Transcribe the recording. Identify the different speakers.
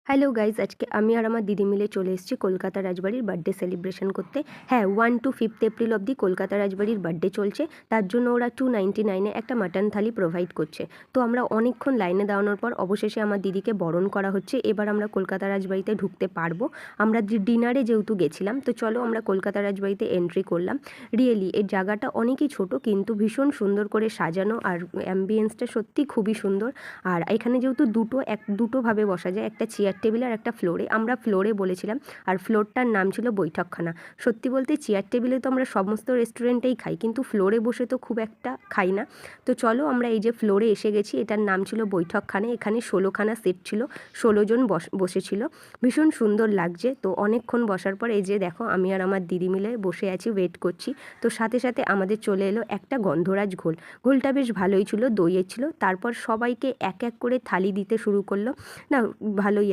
Speaker 1: Hello guys, আজকে আমি আর আমার দিদি মিলে চলে এসেছি কলকাতা রাজবাড়ির বার্থডে সেলিব্রেশন করতে। হ্যাঁ, 1 to 5 এপ্রিল অবধি কলকাতা রাজবাড়ির বার্থডে চলছে। তার জন্য ওরা 299-এ একটা মাটন থালি প্রোভাইড করছে। তো আমরা অনেকক্ষণ লাইনে দাঁড়ানোর পর অবশেষে আমার দিদিকে বরণ করা হচ্ছে। এবার আমরা কলকাতা রাজবাড়িতে ঢুকতে পারবো। আমরা ডিনারে যেহেতু গেছিলাম, তো চলো আমরা কলকাতা রাজবাড়িতে এন্ট্রি করলাম। রিয়েলি এর জায়গাটা অনেকই ছোট, কিন্তু ভীষণ সুন্দর করে সাজানো, আর অ্যাম্বিয়েন্সটা সত্যি খুবই সুন্দর। আর এখানে যেহেতু দুটোভাবে বসা যায়, একটা চেয়ার টেবিল আর একটা ফ্লোরে। আমরা ফ্লোরে বলেছিলাম, আর ফ্লোরটার নাম ছিল বৈঠকখানা। সত্যি বলতে চেয়ার টেবিলে তো আমরা সমস্ত রেস্টুরেন্টেই খাই, কিন্তু ফ্লোরে বসে তো খুব একটা খাই না। তো চলো আমরা এই যে ফ্লোরে এসে গেছি, এটার নাম ছিল বৈঠকখানা। এখানে 16খানা সিট ছিল, 16 জন বসেছিল। ভীষণ সুন্দর লাগছে। তো অনেকক্ষণ বসার পর এই যে দেখো, আমি আর আমার দিদি মিলে বসে আছি, ওয়েট করছি। তো সাথে সাথে আমাদের চলে এলো একটা গন্ধরাজ ঘোল। ঘোলটা বেশ ভালোই ছিল, দইয়ের ছিল। তারপর সবাইকে এক এক করে থালি দিতে শুরু করলো। না, ভালোই